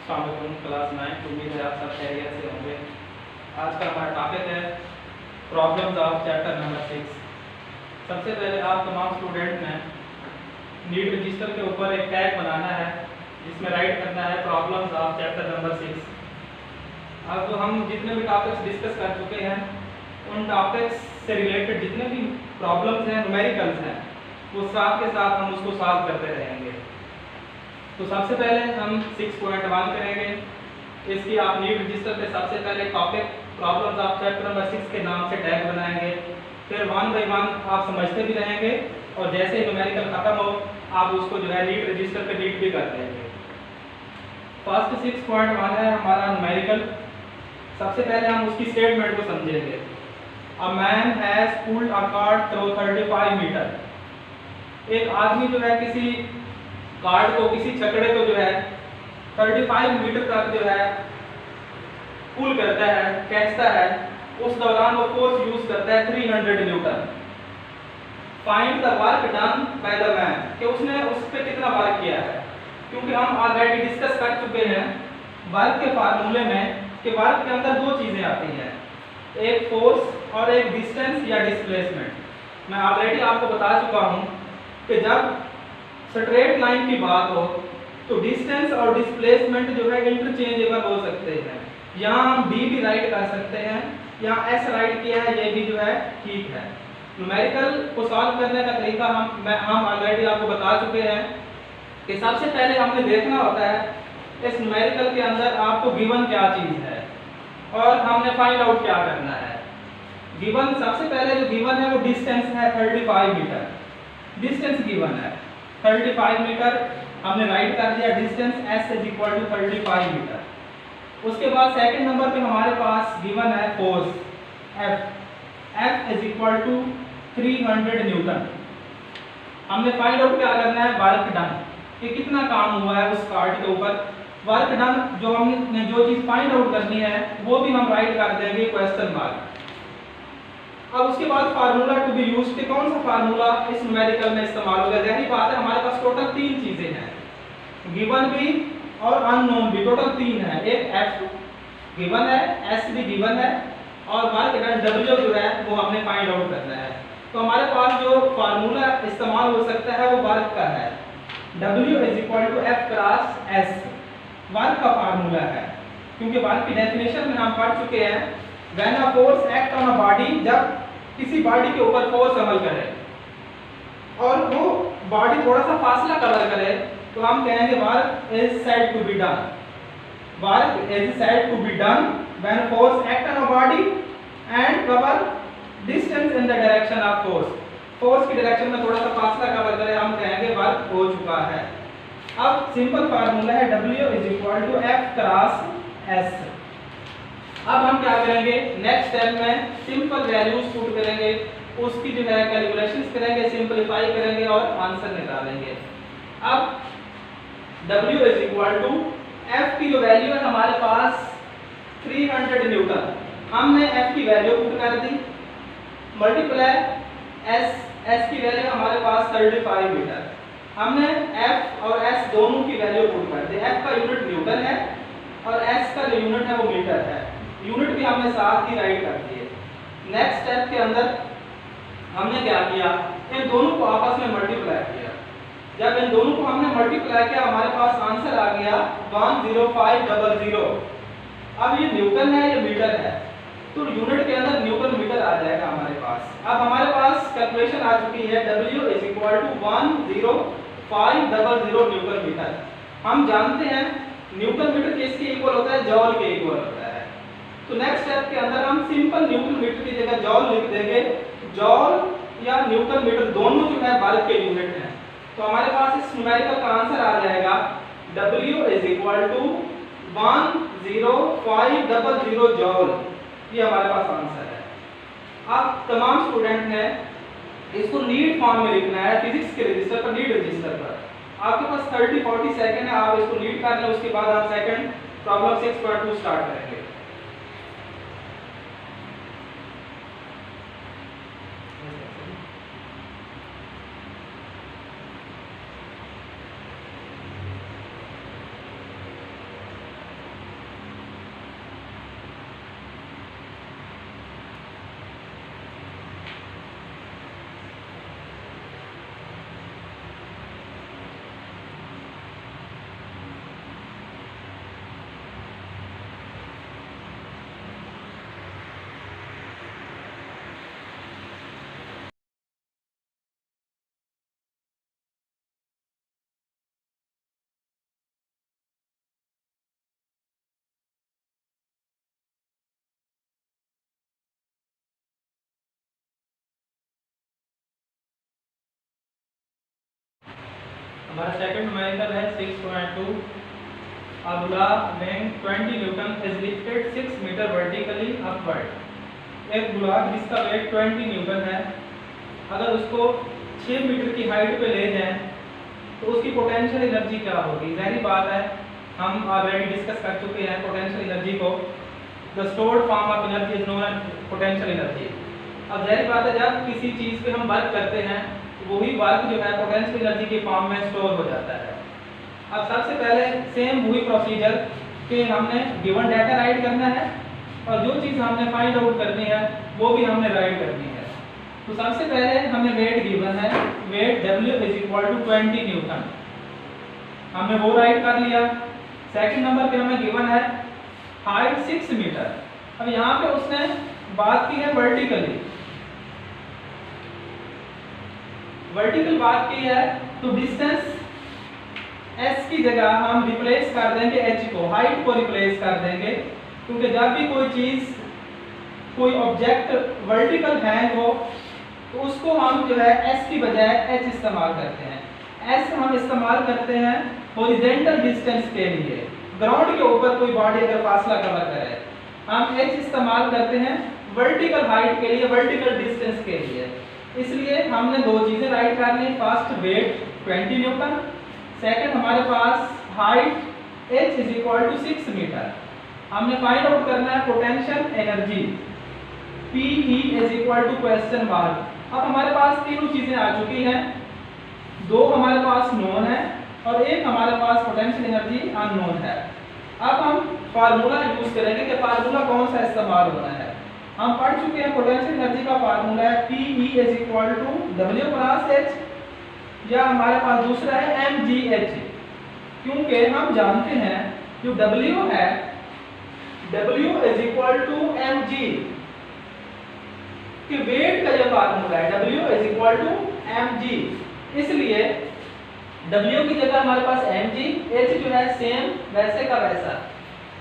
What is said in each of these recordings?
Class 9। उम्मीद है आप सब खैरियत से होंगे। आज का हमारा टॉपिक है प्रॉब्लम्स ऑफ चैप्टर नंबर 6। सबसे पहले आप तमाम स्टूडेंट ने नीड रजिस्टर के ऊपर एक टैग बनाना है जिसमें राइट करना है प्रॉब्लम्स ऑफ चैप्टर नंबर 6। अब हम जितने भी टॉपिक्स डिस्कस कर चुके हैं उन टॉपिक्स से रिलेटेड जितने भी प्रॉब्लम्स हैं, न्यूमेरिकल्स हैं, वो साथ के साथ हम उसको सॉल्व करते रहेंगे। तो सबसे पहले हम 6.1 करेंगे। इसकी आप नीड रजिस्टर पे सबसे पहले topic problems of chapter number 6 के नाम से टैग बनाएंगे। फिर 1 बाय 1 आप समझते भी रहेंगे और जैसे ही न्यूमेरिकल खत्म हो आप उसको जो है नीड रजिस्टर पे रीड भी कर देंगे। फर्स्ट 6.1 है हमारा न्यूमेरिकल। सबसे पहले हम उसकी स्टेटमेंट को समझेंगे। A man has pulled a cart through 35 metre. एक आदमी जो है किसी कार्ड को, किसी छकड़े को जो है 35 मीटर तक जो है पुल करता है, खींचता है। उस दौरान वो फोर्स यूज करता है 300 Newton. Find the work done by the man, कि उसने उस पे कितना वर्क किया है। क्योंकि हम ऑलरेडी डिस्कस कर चुके हैं वर्क के फार्मूले में कि वर्क के अंदर दो चीजें आती हैं, एक फोर्स और एक डिस्टेंस या डिस्प्लेसमेंट। मैं ऑलरेडी आपको बता चुका हूं कि जब स्ट्रेट लाइन की बात हो तो डिस्टेंस और डिस्प्लेसमेंट जो है इंटरचेंजेबल हो सकते हैं। यहाँ हम डी भी राइट कर सकते हैं, यहाँ एस राइट किया है, ये भी जो है ठीक है। न्यूमेरिकल को सॉल्व करने का तरीका हम ऑलरेडी आपको बता चुके हैं कि सबसे पहले हमने देखना होता है इस न्यूमेरिकल के अंदर आपको गिवन क्या चीज़ है और हमने फाइंड आउट क्या करना है। गिवन, सबसे पहले जो गिवन है वो डिस्टेंस है 35 मीटर। डिस्टेंस गिवन है 35 मीटर, हमने राइट कर दिया distance s is equal to 35 metre. उसके बाद सेकंड नंबर पे हमारे पास गिवन है force F is equal to 300 newton. हमने फाइंड आउट क्या करना है, वर्क डन, कि कितना काम हुआ है उस कार्ड के ऊपर। वर्क डन जो हमने जो चीज़ फाइंड आउट करनी है वो भी हम राइट कर देंगे क्वेश्चन मार्क। अब उसके बाद फार्मूला टू बी यूज्ड, कि कौन सा फार्मूला इस न्यूमेरिकल में इस्तेमाल होगा। जहरी बात है हमारे पास टोटल 3 चीजें हैं, गिवन भी और अननोन भी, टोटल 3 है। एक F गिवन है, S भी गिवन है और वर्क डन W जो है वो हमने फाइंड आउट करना है। तो हमारे पास जो फार्मूला इस्तेमाल हो सकता है वो वर्क का है, W is equal to F cross S, work का फार्मूला है। क्योंकि वर्क की डेफिनेशन में हम पढ़ चुके हैं When a force act on a body, जब किसी बॉडी के ऊपर फोर्स अमल करे और वो बॉडी थोड़ा सा फासला कवर करे तो हम कहेंगे work is said to be done. Work is said to be done when force act on a body and cover distance in the direction of force. Force की डायरेक्शन में थोड़ा सा फासला कवर करे, हम कहेंगे वर्क हो चुका है। अब सिंपल फार्मूला है W is equal to F cross S। अब हम क्या करेंगे, नेक्स्ट स्टेप में सिंपल वैल्यूज पुट करेंगे, उसकी जो है कैलकुलेशंस करेंगे, सिंपलीफाई करेंगे और आंसर निकालेंगे। अब W is equal to F की जो वैल्यू है हमारे पास 300 न्यूटन, हमने F की वैल्यू पुट कर दी, मल्टीप्लाई S की वैल्यू हमारे पास 35 मीटर। हमने F और S दोनों की वैल्यू पुट कर दी। F का यूनिट न्यूटन है और S का जो यूनिट है वो मीटर है। यूनिट भी हमने साथ ही राइट कर दिए। नेक्स्ट स्टेप के अंदर हमने क्या किया, इन दोनों को आपस में मल्टीप्लाई किया। जब इन दोनों को हमने मल्टीप्लाई किया हमारे पास आंसर आ गया 10500। अब ये न्यूटन है, ये मीटर है, तो यूनिट के अंदर न्यूटन मीटर आ जाएगा हमारे पास। अब हमारे पास कैलकुलेशन आ चुकी है W is equal to 10500 newton metre. हम जानते हैं न्यूटन मीटर किसके इक्वल होता है, जॉल के इक्वल होता है। तो नेक्स्ट स्टेप के अंदर हम सिंपल न्यूटन मीटर की जगह जॉल लिख देंगे। जॉल या न्यूटन मीटर दोनों जो है वर्क के यूनिट हैं। तो हमारे पास इस न्यूमेरिकल का आंसर आ जाएगा W is equal to 10500 joule. ये हमारे पास आंसर है। अब तमाम स्टूडेंट ने इसको नीड फॉर्म में लिखना है, फिजिक्स के रजिस्टर पर, नीड रजिस्टर पर। आपके पास 30-40 सेकंड है, आप इसको नीड कर लें, उसके बाद आप सेकंड प्रॉब्लम 6.2 स्टार्ट करेंगे। हमारा सेकंड न्यूमेरिकल है 6.2। A गुलाब weighing 20 newton is lifted 6 metre vertically upward। एक गुलाब जिसका वेट 20 न्यूटन है, अगर उसको 6 मीटर की हाइट पे ले जाएं तो उसकी पोटेंशियल एनर्जी क्या होगी? जाहिर बात है, हम ऑलरेडी डिस्कस कर चुके हैं पोटेंशियल एनर्जी को। The stored form of energy is known as potential energy. अब जाहिर बात है, जब किसी चीज़ पे हम वर्क करते हैं वही वर्क जो है पोटेंशियल एनर्जी के फॉर्म में स्टोर हो जाता है। अब सबसे पहले सेम वही प्रोसीजर कि हमने गिवन डाटा राइट करना है और जो चीज़ हमने फाइंड आउट करनी है वो भी हमने राइट करनी है। तो सबसे पहले हमें वेट गिवन है, वेट W = 20 न्यूटन, हमने वो राइट कर लिया। सेकंड नंबर पे हमें गिवन है हाइट 6 मीटर। अब यहाँ पे उसने बात की है वर्टिकली, वर्टिकल बात की है तो डिस्टेंस s की जगह हम रिप्लेस कर देंगे h को, हाइट को रिप्लेस कर देंगे, क्योंकि जब भी कोई चीज कोई ऑब्जेक्ट वर्टिकल हैंग हो तो उसको हम जो है s की बजाय h इस्तेमाल करते हैं। s हम इस्तेमाल करते हैं हॉरिजॉन्टल डिस्टेंस के लिए, ग्राउंड के ऊपर कोई बॉडी अगर फासला कवर करे, हम h इस्तेमाल करते हैं वर्टिकल हाइट के लिए, वर्टिकल डिस्टेंस के लिए। इसलिए हमने दो चीजें राइट कर ली, फर्स्ट वेट 20 न्यूटन, सेकंड हमारे पास हाइट h = 6 मीटर। हमने फाइंड आउट करना है potential energy Pe = question mark. अब हमारे पास तीनों चीजें आ चुकी हैं, दो हमारे पास नोन है और एक हमारे पास पोटेंशियल एनर्जी अननोन है। अब हम फार्मूला यूज करेंगे कि फार्मूला कौन सा इस्तेमाल होना है। हम पढ़ चुके हैं पोटेंशियल एनर्जी का फार्मूला है Pe = W + H, या हमारे पास दूसरा है mgh, क्योंकि हम जानते हैं जो W है W = mg कि वेट का जो फार्मूला है W = mg, इसलिए W की जगह हमारे पास mg, h जो है सेम वैसे का वैसा।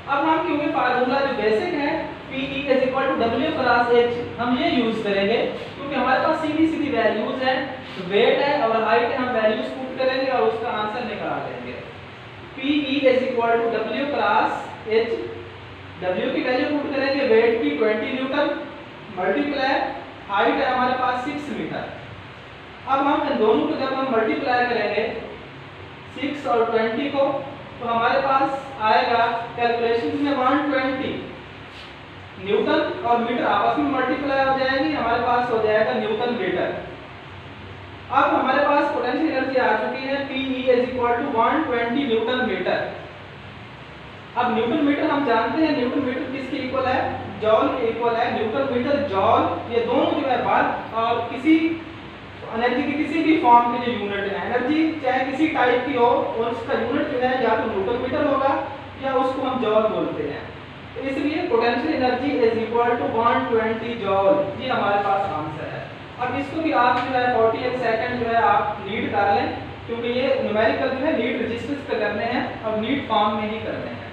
अब हम क्योंकि फार्मूला जो बेसिक है Pe = W + H हम ये यूज करेंगे क्योंकि हमारे पास सीधी सीधी वैल्यूज है, वेट है और हाइट है, हम वैल्यूज पुट करेंगे और उसका आंसर निकाल लेंगे। Pe = W + H, W की वैल्यू पुट करेंगे वेट की 20 न्यूटन मल्टीप्लाई हाइट है हमारे पास 6 मीटर। अब हम इन दोनों को जब हम मल्टीप्लाई करेंगे 6 और 20 को, तो हमारे पास आएगा कैलकुलेशन में 120 न्यूटन और मीटर आपस में मल्टीप्लाई हो जाएंगी, हमारे पास हो जाएगा न्यूटन मीटर। अब हमारे पास पोटेंशियल एनर्जी आ चुकी है Pe = 120 न्यूटन मीटर। अब न्यूटन मीटर हम जानते हैं, न्यूटन मीटर किसके इक्वल है? जॉल के इक्वल है। न्यूटन मीटर जॉल ये दोनों जो है वर्क और किसी एनर्जी की किसी भी फॉर्म की जो यूनिट है, एनर्जी चाहे किसी टाइप की हो और उसका यूनिट जो है या तो न्यूटन मीटर होगा या उसको हम जॉल बोलते हैं। तो इसलिए पोटेंशियल एनर्जी = 120 जॉल, ये हमारे पास आंसर है। अब इसको भी आप जो है 48 सेकंड जो है आप रीड कर लें, क्योंकि ये न्यूमेरिकल जो है नीट रजिस्टर्स पे करने हैं और नीट फॉर्म में ही करने हैं।